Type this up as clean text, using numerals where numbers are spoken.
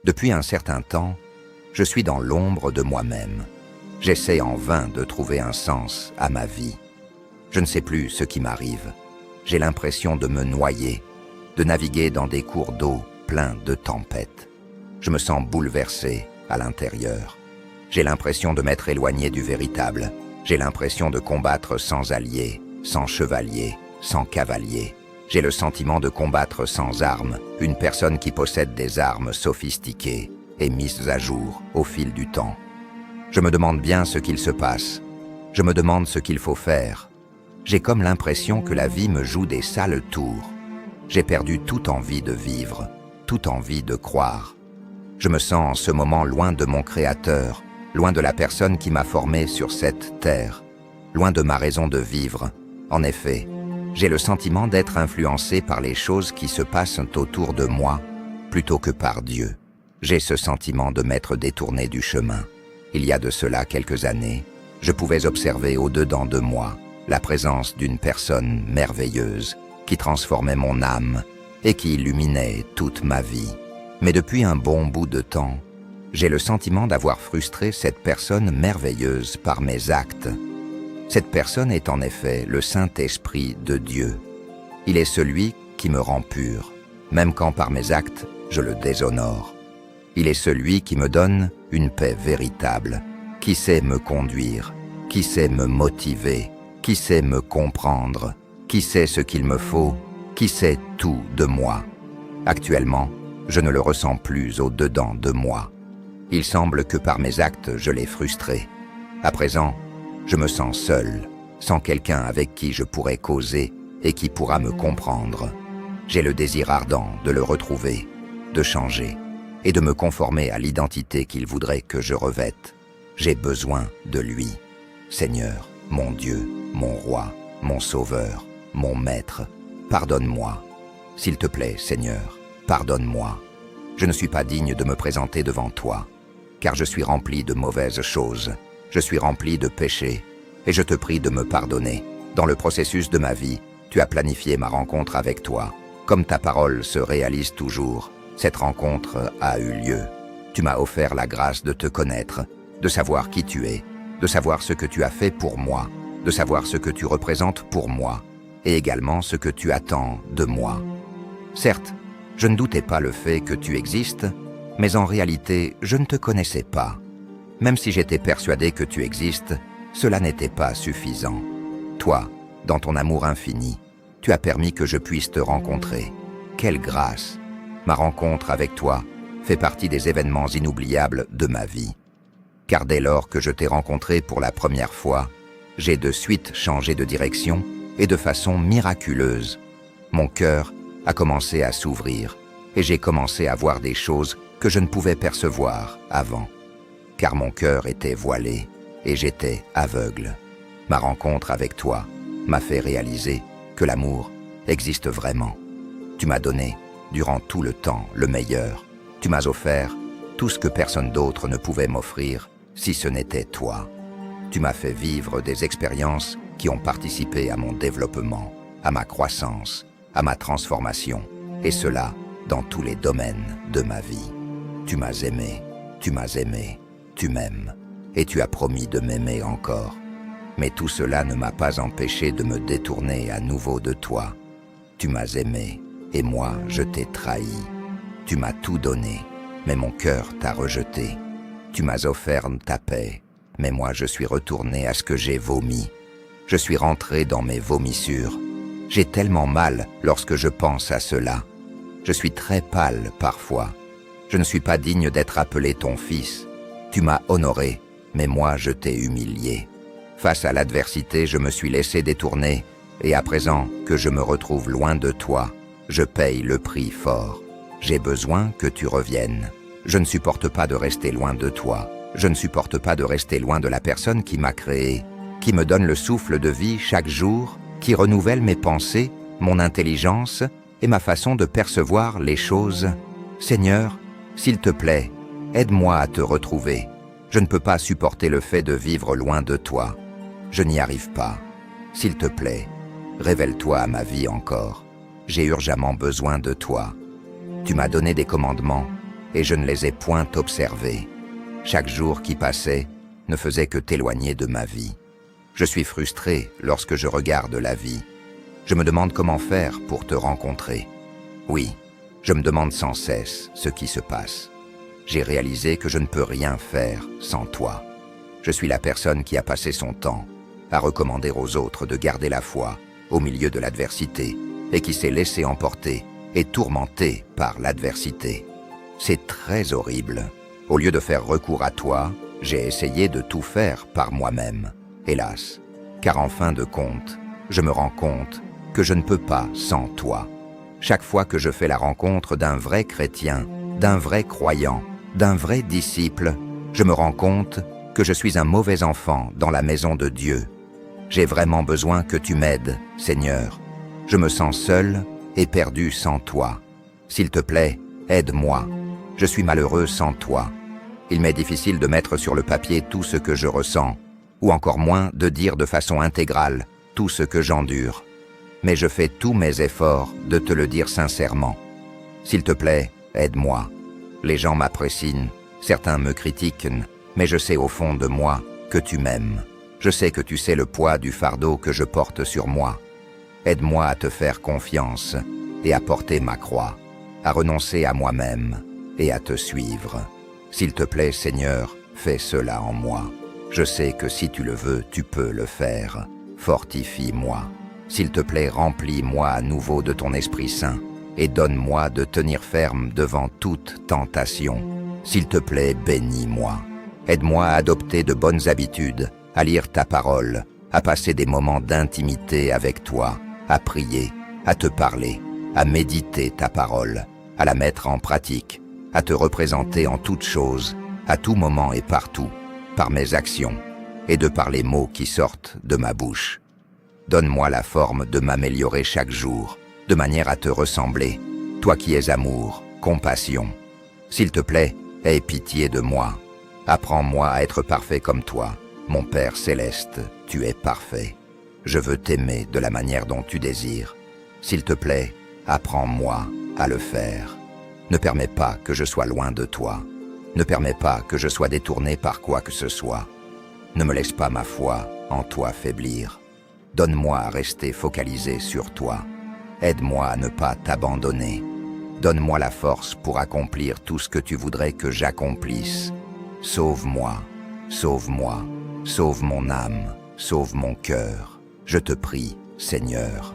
Depuis un certain temps, je suis dans l'ombre de moi-même. J'essaie en vain de trouver un sens à ma vie. Je ne sais plus ce qui m'arrive. J'ai l'impression de me noyer, de naviguer dans des cours d'eau pleins de tempêtes. Je me sens bouleversé à l'intérieur. J'ai l'impression de m'être éloigné du véritable. J'ai l'impression de combattre sans alliés, sans chevalier, sans cavalier. J'ai le sentiment de combattre sans armes, une personne qui possède des armes sophistiquées et mises à jour au fil du temps. Je me demande bien ce qu'il se passe. Je me demande ce qu'il faut faire. J'ai comme l'impression que la vie me joue des sales tours. J'ai perdu toute envie de vivre, toute envie de croire. Je me sens en ce moment loin de mon Créateur, loin de la personne qui m'a formé sur cette terre, loin de ma raison de vivre. En effet, j'ai le sentiment d'être influencé par les choses qui se passent autour de moi, plutôt que par Dieu. J'ai ce sentiment de m'être détourné du chemin. Il y a de cela quelques années, je pouvais observer au-dedans de moi la présence d'une personne merveilleuse qui transformait mon âme et qui illuminait toute ma vie. Mais depuis un bon bout de temps, j'ai le sentiment d'avoir frustré cette personne merveilleuse par mes actes. Cette personne est en effet le Saint-Esprit de Dieu. Il est celui qui me rend pur, même quand par mes actes je le déshonore. Il est celui qui me donne une paix véritable, qui sait me conduire, qui sait me motiver, qui sait me comprendre, qui sait ce qu'il me faut, qui sait tout de moi. Actuellement, je ne le ressens plus au-dedans de moi. Il semble que par mes actes je l'ai frustré. À présent, je me sens seul, sans quelqu'un avec qui je pourrais causer et qui pourra me comprendre. J'ai le désir ardent de le retrouver, de changer et de me conformer à l'identité qu'il voudrait que je revête. J'ai besoin de lui. Seigneur, mon Dieu, mon roi, mon sauveur, mon maître, pardonne-moi. S'il te plaît, Seigneur, pardonne-moi. Je ne suis pas digne de me présenter devant toi, car je suis rempli de mauvaises choses. Je suis rempli de péchés, et je te prie de me pardonner. Dans le processus de ma vie, tu as planifié ma rencontre avec toi. Comme ta parole se réalise toujours, cette rencontre a eu lieu. Tu m'as offert la grâce de te connaître, de savoir qui tu es, de savoir ce que tu as fait pour moi, de savoir ce que tu représentes pour moi, et également ce que tu attends de moi. Certes, je ne doutais pas le fait que tu existes, mais en réalité, je ne te connaissais pas. Même si j'étais persuadé que tu existes, cela n'était pas suffisant. Toi, dans ton amour infini, tu as permis que je puisse te rencontrer. Quelle grâce! Ma rencontre avec toi fait partie des événements inoubliables de ma vie. Car dès lors que je t'ai rencontré pour la première fois, j'ai de suite changé de direction et de façon miraculeuse. Mon cœur a commencé à s'ouvrir et j'ai commencé à voir des choses que je ne pouvais percevoir avant. Car mon cœur était voilé et j'étais aveugle. Ma rencontre avec toi m'a fait réaliser que l'amour existe vraiment. Tu m'as donné, durant tout le temps, le meilleur. Tu m'as offert tout ce que personne d'autre ne pouvait m'offrir si ce n'était toi. Tu m'as fait vivre des expériences qui ont participé à mon développement, à ma croissance, à ma transformation, et cela dans tous les domaines de ma vie. Tu m'as aimé, tu m'as aimé. Tu m'aimes, et tu as promis de m'aimer encore. Mais tout cela ne m'a pas empêché de me détourner à nouveau de toi. Tu m'as aimé, et moi je t'ai trahi. Tu m'as tout donné, mais mon cœur t'a rejeté. Tu m'as offert ta paix, mais moi je suis retourné à ce que j'ai vomi. Je suis rentré dans mes vomissures. J'ai tellement mal lorsque je pense à cela. Je suis très pâle parfois. Je ne suis pas digne d'être appelé ton fils. Tu m'as honoré, mais moi je t'ai humilié. Face à l'adversité, je me suis laissé détourner, et à présent que je me retrouve loin de toi, je paye le prix fort. J'ai besoin que tu reviennes. Je ne supporte pas de rester loin de toi. Je ne supporte pas de rester loin de la personne qui m'a créé, qui me donne le souffle de vie chaque jour, qui renouvelle mes pensées, mon intelligence et ma façon de percevoir les choses. Seigneur, s'il te plaît, aide-moi à te retrouver. Je ne peux pas supporter le fait de vivre loin de toi. Je n'y arrive pas. S'il te plaît, révèle-toi à ma vie encore. J'ai urgemment besoin de toi. Tu m'as donné des commandements, et je ne les ai point observés. Chaque jour qui passait ne faisait que t'éloigner de ma vie. Je suis frustré lorsque je regarde la vie. Je me demande comment faire pour te rencontrer. Oui, je me demande sans cesse ce qui se passe. J'ai réalisé que je ne peux rien faire sans toi. Je suis la personne qui a passé son temps à recommander aux autres de garder la foi au milieu de l'adversité et qui s'est laissé emporter et tourmenter par l'adversité. C'est très horrible. Au lieu de faire recours à toi, j'ai essayé de tout faire par moi-même. Hélas, car en fin de compte, je me rends compte que je ne peux pas sans toi. Chaque fois que je fais la rencontre d'un vrai chrétien, d'un vrai croyant, d'un vrai disciple, je me rends compte que je suis un mauvais enfant dans la maison de Dieu. J'ai vraiment besoin que tu m'aides, Seigneur. Je me sens seul et perdu sans toi. S'il te plaît, aide-moi. Je suis malheureux sans toi. Il m'est difficile de mettre sur le papier tout ce que je ressens, ou encore moins de dire de façon intégrale tout ce que j'endure. Mais je fais tous mes efforts de te le dire sincèrement. S'il te plaît, aide-moi. Les gens m'apprécient, certains me critiquent, mais je sais au fond de moi que tu m'aimes. Je sais que tu sais le poids du fardeau que je porte sur moi. Aide-moi à te faire confiance et à porter ma croix, à renoncer à moi-même et à te suivre. S'il te plaît, Seigneur, fais cela en moi. Je sais que si tu le veux, tu peux le faire. Fortifie-moi. S'il te plaît, remplis-moi à nouveau de ton Esprit Saint et donne-moi de tenir ferme devant toute tentation. S'il te plaît, bénis-moi. Aide-moi à adopter de bonnes habitudes, à lire ta parole, à passer des moments d'intimité avec toi, à prier, à te parler, à méditer ta parole, à la mettre en pratique, à te représenter en toutes choses, à tout moment et partout, par mes actions, et de par les mots qui sortent de ma bouche. Donne-moi la forme de m'améliorer chaque jour, de manière à te ressembler, toi qui es amour, compassion. S'il te plaît, aie pitié de moi. Apprends-moi à être parfait comme toi. Mon Père céleste, tu es parfait. Je veux t'aimer de la manière dont tu désires. S'il te plaît, apprends-moi à le faire. Ne permets pas que je sois loin de toi. Ne permets pas que je sois détourné par quoi que ce soit. Ne me laisse pas ma foi en toi faiblir. Donne-moi à rester focalisé sur toi. Aide-moi à ne pas t'abandonner. Donne-moi la force pour accomplir tout ce que tu voudrais que j'accomplisse. Sauve-moi, sauve-moi, sauve mon âme, sauve mon cœur. Je te prie, Seigneur.